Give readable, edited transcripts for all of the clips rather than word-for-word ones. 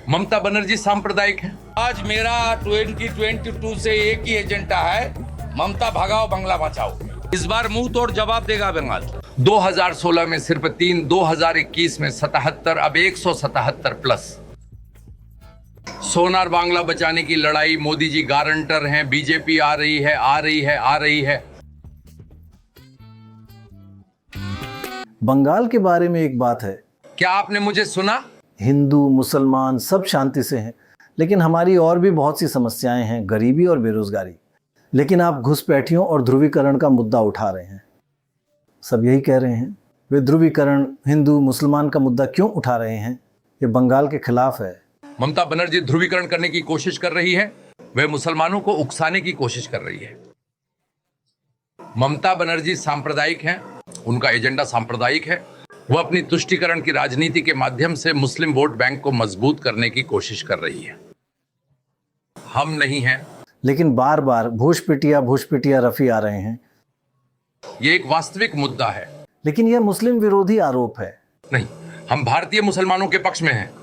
ममता बनर्जी सांप्रदायिक है। आज मेरा 2022 से एक ही एजेंडा है, ममता भगाओ बंगला बचाओ। इस बार मुंह तोड़ जवाब देगा बंगाल। 2016 में सिर्फ 3, 2021 में 77, अब 177 प्लस। सोनार बांग्ला बचाने की लड़ाई मोदी जी गारंटर हैं। बीजेपी आ रही है, आ रही है, आ रही है। बंगाल के बारे में एक बात है, क्या आपने मुझे सुना? हिंदू मुसलमान सब शांति से हैं, लेकिन हमारी और भी बहुत सी समस्याएं हैं, गरीबी और बेरोजगारी। लेकिन आप घुसपैठियों और ध्रुवीकरण का मुद्दा उठा रहे हैं। सब यही कह रहे हैं। वे ध्रुवीकरण, हिंदू मुसलमान का मुद्दा क्यों उठा रहे हैं? ये बंगाल के खिलाफ है। ममता बनर्जी ध्रुवीकरण करने की कोशिश कर रही है, वे मुसलमानों को उकसाने की कोशिश कर रही है। ममता बनर्जी सांप्रदायिक हैं, उनका एजेंडा सांप्रदायिक है। वो अपनी तुष्टीकरण की राजनीति के माध्यम से मुस्लिम वोट बैंक को मजबूत करने की कोशिश कर रही है। हम नहीं हैं। लेकिन बार बार भोजपिटिया रफी आ रहे हैं। ये एक वास्तविक मुद्दा है। लेकिन यह मुस्लिम विरोधी आरोप है। नहीं, हम भारतीय मुसलमानों के पक्ष में हैं।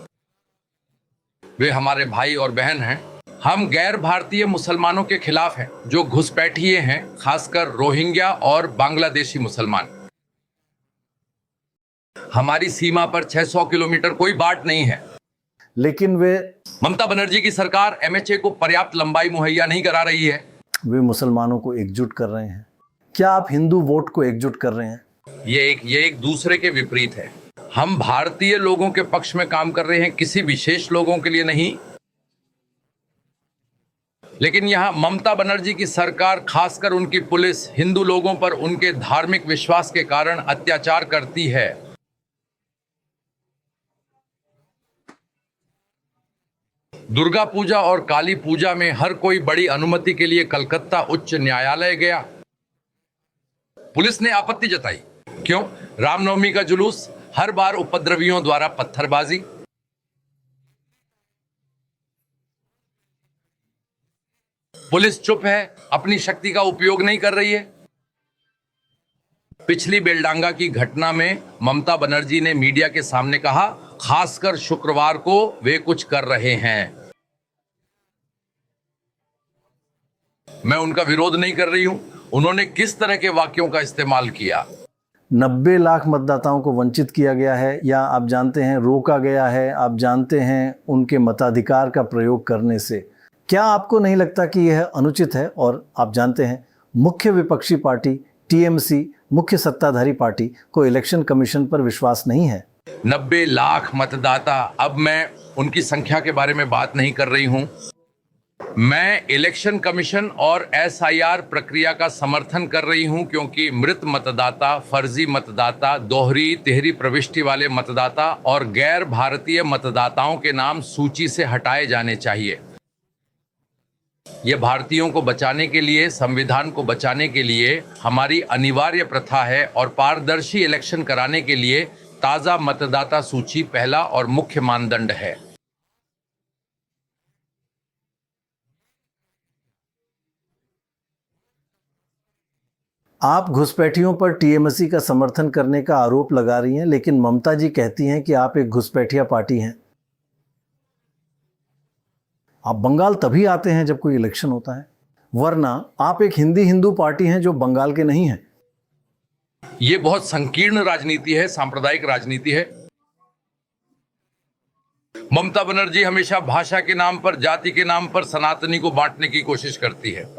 वे हमारे भाई और बहन हैं। हम गैर भारतीय मुसलमानों के खिलाफ हैं, जो घुसपैठिए हैं, खासकर रोहिंग्या और बांग्लादेशी मुसलमान। हमारी सीमा पर 600 किलोमीटर कोई बाट नहीं है। लेकिन वे ममता बनर्जी की सरकार एमएचए को पर्याप्त लंबाई मुहैया नहीं करा रही है। वे मुसलमानों को एकजुट कर रहे हैं। क्या आप हिंदू वोट को एकजुट कर रहे हैं? ये एक दूसरे के विपरीत है। हम भारतीय लोगों के पक्ष में काम कर रहे हैं, किसी विशेष लोगों के लिए नहीं। लेकिन यहां ममता बनर्जी की सरकार, खासकर उनकी पुलिस, हिंदू लोगों पर उनके धार्मिक विश्वास के कारण अत्याचार करती है। दुर्गा पूजा और काली पूजा में हर कोई बड़ी अनुमति के लिए कलकत्ता उच्च न्यायालय गया। पुलिस ने आपत्ति जताई। क्यों? रामनवमी का जुलूस, हर बार उपद्रवियों द्वारा पत्थरबाजी। पुलिस चुप है, अपनी शक्ति का उपयोग नहीं कर रही है। पिछली बेलडांगा की घटना में ममता बनर्जी ने मीडिया के सामने कहा, खासकर शुक्रवार को वे कुछ कर रहे हैं। मैं उनका विरोध नहीं कर रही हूं। उन्होंने किस तरह के वाक्यों का इस्तेमाल किया? 90 लाख मतदाताओं को वंचित किया गया है, या आप जानते हैं रोका गया है, आप जानते हैं उनके मताधिकार का प्रयोग करने से। क्या आपको नहीं लगता कि यह अनुचित है? और आप जानते हैं मुख्य विपक्षी पार्टी टीएमसी, मुख्य सत्ताधारी पार्टी को इलेक्शन कमीशन पर विश्वास नहीं है। 90 लाख मतदाता, अब मैं उनकी संख्या के बारे में बात नहीं कर रही हूं। मैं इलेक्शन कमीशन और एसआईआर प्रक्रिया का समर्थन कर रही हूं, क्योंकि मृत मतदाता, फर्जी मतदाता, दोहरी तिहरी प्रविष्टि वाले मतदाता और गैर भारतीय मतदाताओं के नाम सूची से हटाए जाने चाहिए। यह भारतीयों को बचाने के लिए, संविधान को बचाने के लिए हमारी अनिवार्य प्रथा है, और पारदर्शी इलेक्शन कराने के लिए ताजा मतदाता सूची पहला और मुख्य मानदंड है। आप घुसपैठियों पर टीएमसी का समर्थन करने का आरोप लगा रही हैं, लेकिन ममता जी कहती हैं कि आप एक घुसपैठिया पार्टी हैं। आप बंगाल तभी आते हैं जब कोई इलेक्शन होता है, वरना आप एक हिंदू पार्टी हैं जो बंगाल के नहीं हैं। यह बहुत संकीर्ण राजनीति है, सांप्रदायिक राजनीति है। ममता बनर्जी हमेशा भाषा के नाम पर, जाति के नाम पर सनातनी को बांटने की कोशिश करती है।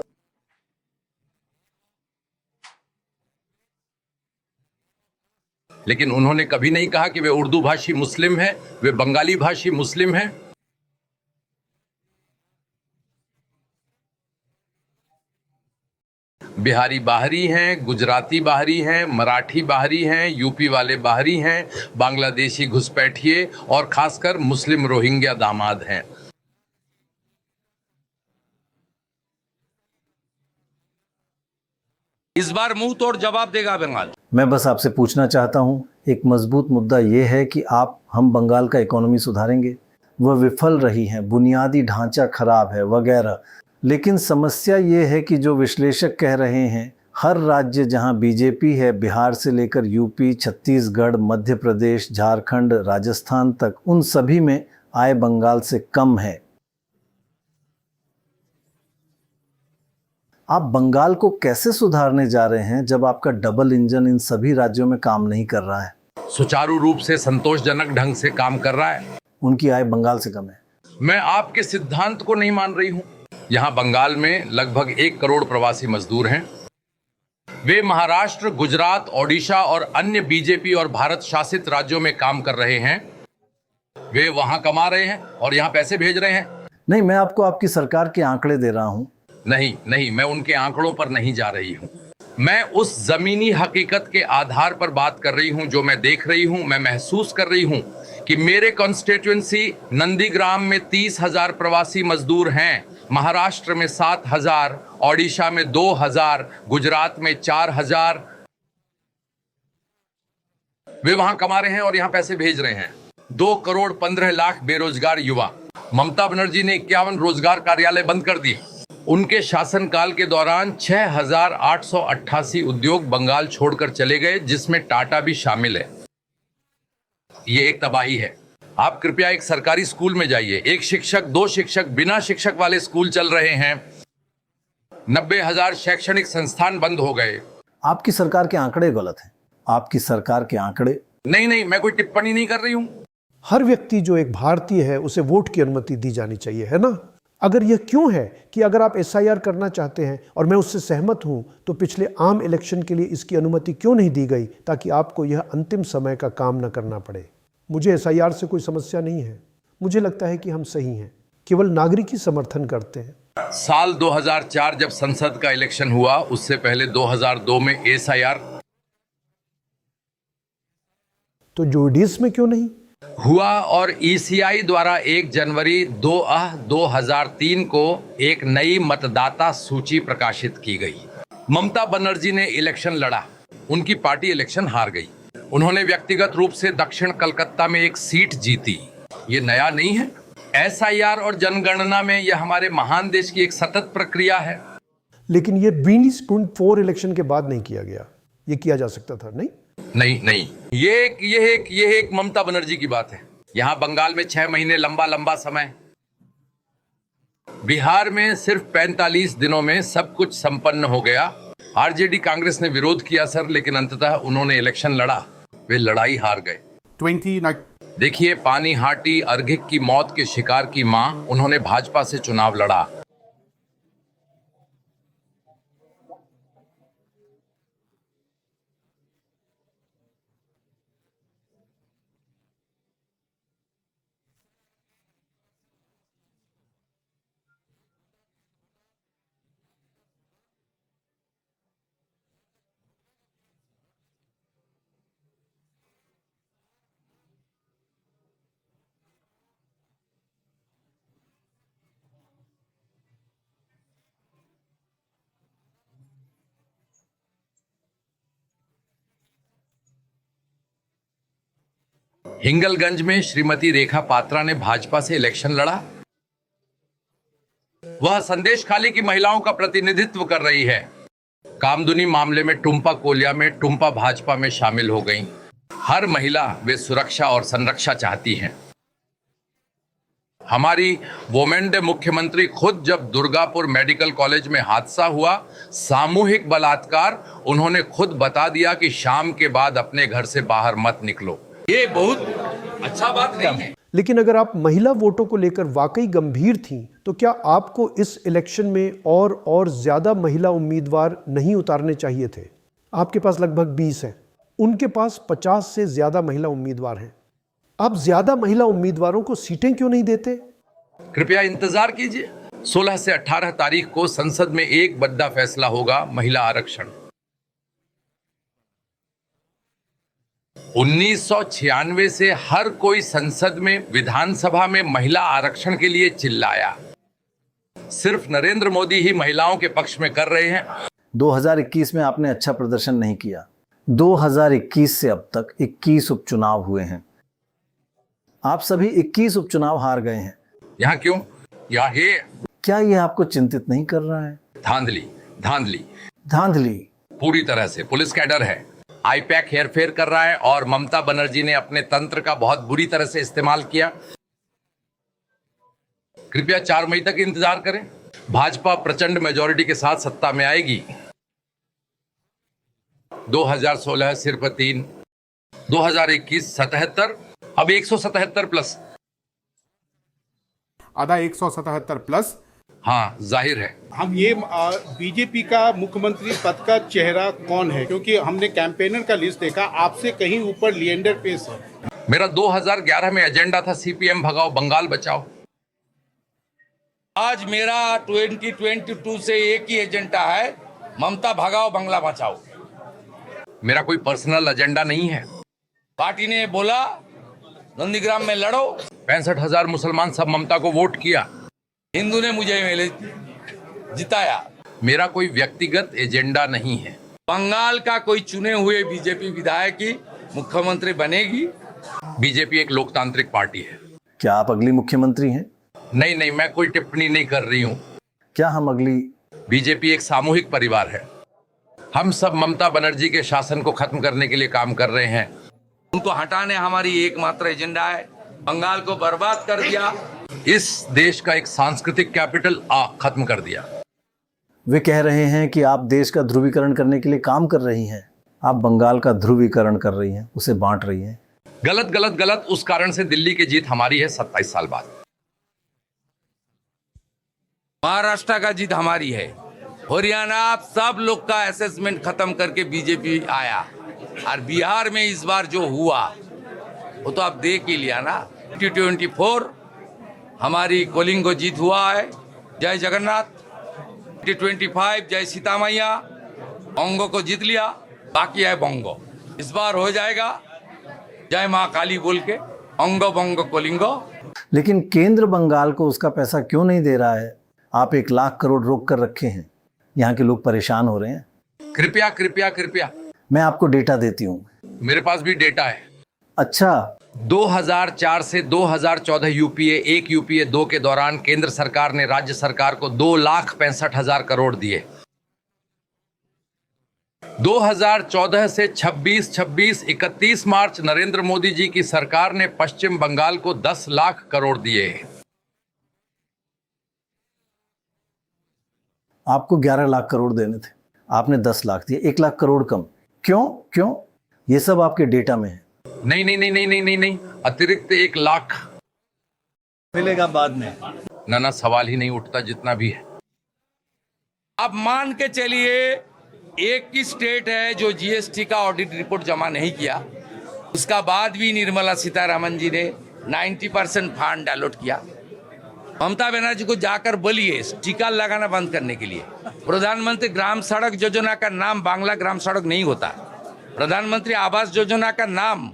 लेकिन उन्होंने कभी नहीं कहा कि वे उर्दू भाषी मुस्लिम हैं, वे बंगाली भाषी मुस्लिम हैं। बिहारी बाहरी हैं, गुजराती बाहरी हैं, मराठी बाहरी हैं, यूपी वाले बाहरी हैं, बांग्लादेशी घुसपैठिए और खासकर मुस्लिम रोहिंग्या दामाद हैं। इस बार मुंह तोड़ जवाब देगा बंगाल। मैं बस आपसे पूछना चाहता हूं, एक मजबूत मुद्दा यह है कि हम बंगाल का इकोनॉमी सुधारेंगे। वह विफल रही हैं, बुनियादी ढांचा खराब है वगैरह। लेकिन समस्या ये है कि जो विश्लेषक कह रहे हैं, हर राज्य जहां बीजेपी है, बिहार से लेकर यूपी, छत्तीसगढ़, मध्य प्रदेश, झारखंड, राजस्थान तक, उन सभी में आय बंगाल से कम है। आप बंगाल को कैसे सुधारने जा रहे हैं जब आपका डबल इंजन इन सभी राज्यों में काम नहीं कर रहा है? सुचारू रूप से संतोषजनक ढंग से काम कर रहा है। उनकी आय बंगाल से कम है। मैं आपके सिद्धांत को नहीं मान रही हूं। यहां बंगाल में लगभग 1 करोड़ प्रवासी मजदूर हैं। वे महाराष्ट्र, गुजरात, ओडिशा और अन्य बीजेपी और भारत शासित राज्यों में काम कर रहे हैं। वे वहां कमा रहे हैं और यहां पैसे भेज रहे हैं। नहीं, मैं आपको आपकी सरकार के आंकड़े दे रहा हूं। नहीं, मैं उनके आंकड़ों पर नहीं जा रही हूं। मैं उस जमीनी हकीकत के आधार पर बात कर रही हूं जो मैं देख रही हूं। मैं महसूस कर रही हूं कि मेरे कॉन्स्टिट्यूएंसी नंदीग्राम में 30,000 प्रवासी मजदूर हैं, महाराष्ट्र में 7,000, ओडिशा में 2,000, गुजरात में 4,000। वे वहां कमा रहे हैं और यहां पैसे भेज रहे हैं। 2 करोड़ 15 लाख बेरोजगार युवा। ममता बनर्जी ने 51 रोजगार कार्यालय बंद कर दिए। उनके शासनकाल के दौरान 6,888 उद्योग बंगाल छोड़कर चले गए, जिसमें टाटा भी शामिल है। ये एक तबाही है। आप कृपया एक सरकारी स्कूल में जाइए। 1 शिक्षक, 2 शिक्षक, बिना शिक्षक वाले स्कूल चल रहे हैं। 90,000 शैक्षणिक संस्थान बंद हो गए। आपकी सरकार के आंकड़े गलत हैं। आपकी सरकार के आंकड़े। नहीं, मैं कोई टिप्पणी नहीं कर रही हूं। हर व्यक्ति जो एक भारतीय है उसे वोट की अनुमति दी जानी चाहिए, है ना? अगर यह क्यों है कि अगर आप एसआईआर करना चाहते हैं और मैं उससे सहमत हूं, तो पिछले आम इलेक्शन के लिए इसकी अनुमति क्यों नहीं दी गई ताकि आपको यह अंतिम समय का काम न करना पड़े? मुझे एसआईआर से कोई समस्या नहीं है। मुझे लगता है कि हम सही हैं, केवल नागरिक ही समर्थन करते हैं। साल 2004 जब संसद का इलेक्शन हुआ, उससे पहले 2002 में एसआईआर तो जोडीएस में क्यों नहीं हुआ और ईसीआई द्वारा 1 जनवरी 2003 को एक नई मतदाता सूची प्रकाशित की गई। ममता बनर्जी ने इलेक्शन लड़ा। उनकी पार्टी इलेक्शन हार गई। उन्होंने व्यक्तिगत रूप से दक्षिण कलकत्ता में एक सीट जीती। ये नया नहीं है। एसआईआर और जनगणना में यह हमारे महान देश की एक सतत प्रक्रिया है। लेकिन यह 2024 इलेक्शन के बाद नहीं किया गया। यह किया जा सकता था, नहीं? नहीं, ये एक ममता बनर्जी की बात है। यहां बंगाल में 6 महीने लंबा समय। बिहार में सिर्फ 45 दिनों में सब कुछ संपन्न हो गया। आरजेडी कांग्रेस ने विरोध किया सर, लेकिन अंततः उन्होंने इलेक्शन लड़ा। वे लड़ाई हार गए। देखिए, पानी हाटी अर्घिक की मौत के शिकार की मां, उन्होंने भाजपा से चुनाव लड़ा। हिंगलगंज में श्रीमती रेखा पात्रा ने भाजपा से इलेक्शन लड़ा। वह संदेश खाली की महिलाओं का प्रतिनिधित्व कर रही है। कामदुनी मामले में टुम्पा कोलिया में टुम्पा भाजपा में शामिल हो गई। हर महिला वे सुरक्षा और संरक्षा चाहती हैं। हमारी वोमेन मुख्यमंत्री खुद जब दुर्गापुर मेडिकल कॉलेज में हादसा हुआ, सामूहिक बलात्कार, उन्होंने खुद बता दिया कि शाम के बाद अपने घर से बाहर मत निकलो। ये बहुत अच्छा बात नहीं है। लेकिन अगर आप महिला वोटों को लेकर वाकई गंभीर थीं, तो क्या आपको इस इलेक्शन में और ज्यादा महिला उम्मीदवार नहीं उतारने चाहिए थे? आपके पास लगभग 20 हैं, उनके पास 50 से ज्यादा महिला उम्मीदवार हैं। आप ज्यादा महिला उम्मीदवारों को सीटें क्यों नहीं देते? कृपया इंतजार कीजिए। 16 से 18 तारीख को संसद में एक बड़ा फैसला होगा, महिला आरक्षण। 1996 से हर कोई संसद में, विधानसभा में महिला आरक्षण के लिए चिल्लाया। सिर्फ नरेंद्र मोदी ही महिलाओं के पक्ष में कर रहे हैं। 2021 में आपने अच्छा प्रदर्शन नहीं किया। 2021 से अब तक 21 उपचुनाव हुए हैं। आप सभी 21 उपचुनाव हार गए हैं। यहाँ क्यों? यहाँ है। क्या यह आपको चिंतित नहीं कर रहा है? धांधली पूरी तरह से पुलिस कैडर है। आईपैक हेरफेर कर रहा है और ममता बनर्जी ने अपने तंत्र का बहुत बुरी तरह से इस्तेमाल किया। कृपया 4 मई तक इंतजार करें। भाजपा प्रचंड मेजॉरिटी के साथ सत्ता में आएगी। 2016 सिर्फ 3, 2021 77, अब 177 प्लस। आधा 177 प्लस। हाँ, जाहिर है। हम ये बीजेपी का मुख्यमंत्री पद का चेहरा कौन है, क्योंकि हमने कैंपेनर का लिस्ट देखा, आपसे कहीं ऊपर लिएंडर पेस है। मेरा 2011 में एजेंडा था सीपीएम भगाओ बंगाल बचाओ। आज मेरा 2022 से एक ही एजेंडा है, ममता भगाओ बंगला बचाओ। मेरा कोई पर्सनल एजेंडा नहीं है। पार्टी ने बोला नंदीग्राम में लड़ो, 65,000 मुसलमान सब ममता को वोट किया। हिंदू ने मुझे एमएलए जिताया। मेरा कोई व्यक्तिगत एजेंडा नहीं है। बंगाल का कोई चुने हुए बीजेपी विधायक की मुख्यमंत्री बनेगी। बीजेपी एक लोकतांत्रिक पार्टी है। क्या आप अगली मुख्यमंत्री हैं? नहीं, मैं कोई टिप्पणी नहीं कर रही हूँ। क्या हम अगली? बीजेपी एक सामूहिक परिवार है। हम सब ममता बनर्जी के शासन को खत्म करने के लिए काम कर रहे हैं। उनको हटाने हमारी एकमात्र एजेंडा है। बंगाल को बर्बाद कर दिया, इस देश का एक सांस्कृतिक कैपिटल खत्म कर दिया। वे कह रहे हैं कि आप देश का ध्रुवीकरण करने के लिए काम कर रही हैं। आप बंगाल का ध्रुवीकरण कर रही हैं, उसे बांट रही हैं। गलत गलत गलत। उस कारण से दिल्ली की जीत हमारी है 27 साल बाद। महाराष्ट्र का जीत हमारी है। हरियाणा आप सब लोग का असेसमेंट खत्म करके बीजेपी आया, और बिहार में इस बार जो हुआ वो तो आप देख ही लिया ना। 2024 हमारी कोलिंगो जीत हुआ है। जय जगन्नाथ। 2025 जय सीता मैया। बंगो को जीत लिया, बाकी है बंगो। इस बार हो जाएगा जय माँ काली बोल के अंगो बंगो कोलिंगो। लेकिन केंद्र बंगाल को उसका पैसा क्यों नहीं दे रहा है? आप 1 लाख करोड़ रोक कर रखे हैं। यहाँ के लोग परेशान हो रहे हैं। कृपया कृपया कृपया, मैं आपको डेटा देती हूँ। मेरे पास भी डेटा है। अच्छा, 2004 से 2014 यूपीए 1 यूपीए 2 के दौरान केंद्र सरकार ने राज्य सरकार को 2,65,000 करोड़ दिए। 2014 से 26 मार्च नरेंद्र मोदी जी की सरकार ने पश्चिम बंगाल को 10 लाख करोड़ दिए। आपको 11 लाख करोड़ देने थे, आपने 10 लाख दिए, 1 लाख करोड़ कम। क्यों? ये सब आपके डेटा में है। नहीं, अतिरिक्त 1 लाख मिलेगा बाद में। ना सवाल ही नहीं उठता जितना भी है। आप मान के चलिए एक ही स्टेट है जो जीएसटी का ऑडिट रिपोर्ट जमा नहीं किया, उसका बाद भी निर्मला सीतारमण जी ने 90% फंड अलॉट किया। ममता बनर्जी को जाकर बोलिए टीका लगाना बंद करने के लिए। प्रधानमंत्री ग्राम सड़क योजना का नाम बांग्ला ग्राम सड़क नहीं होता। प्रधानमंत्री आवास योजना का नाम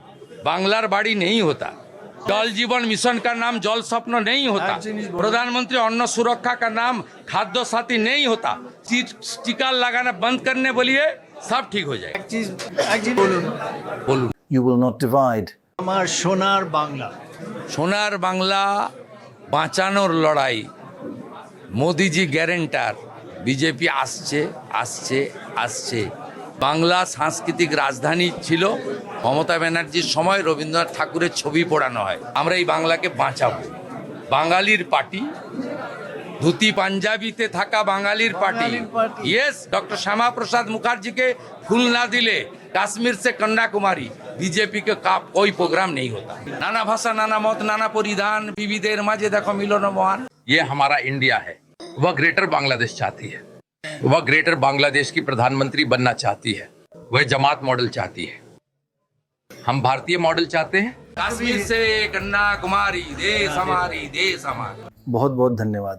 बांग्लार बाड़ी नहीं होता। जल जीवन मिशन का नाम जल स्वप्न नहीं होता। प्रधानमंत्री अन्न सुरक्षा का नाम खाद्य साथी नहीं होता। टीका लगाना बंद करने बोलिए, सब ठीक हो जाए। एक चीज बोलून, You will not divide. আমার সোনার বাংলা। সোনার বাংলা বাঁচানোর লড়াই মোদিজি গ্যারেন্টার। বিজেপি আসছে। বাংলা সাংস্কৃতিক রাজধানী ছিল। মমতা ব্যানার্জির সময় রবীন্দ্রনাথ ঠাকুরের ছবি পোড়ানো হয়। আমরা এই বাংলাকে বাঁচাবো। বাঙালির পার্টি, ধুতি পাঞ্জাবিতে থাকা বাঙালির পার্টি। ইয়েস, ডক্টর শ্যামা প্রসাদ মুখার্জিকে ফুল না দিলে কাশ্मीर से कन्याकुमारी बीजेपी के का कोई प्रोग्राम नहीं होता। नाना भाषा, नाना मत, नाना परिधान, विविधेर माझे देखो मिलन महान। ये हमारा इंडिया है। वह ग्रेटर बांग्लादेश चाहती है। वह ग्रेटर बांग्लादेश की प्रधानमंत्री बनना चाहती है। वह जमात मॉडल चाहती है। हम भारतीय मॉडल चाहते हैं। कश्मीर से कन्याकुमारी देश हमारी, देश हमारा। बहुत बहुत धन्यवाद।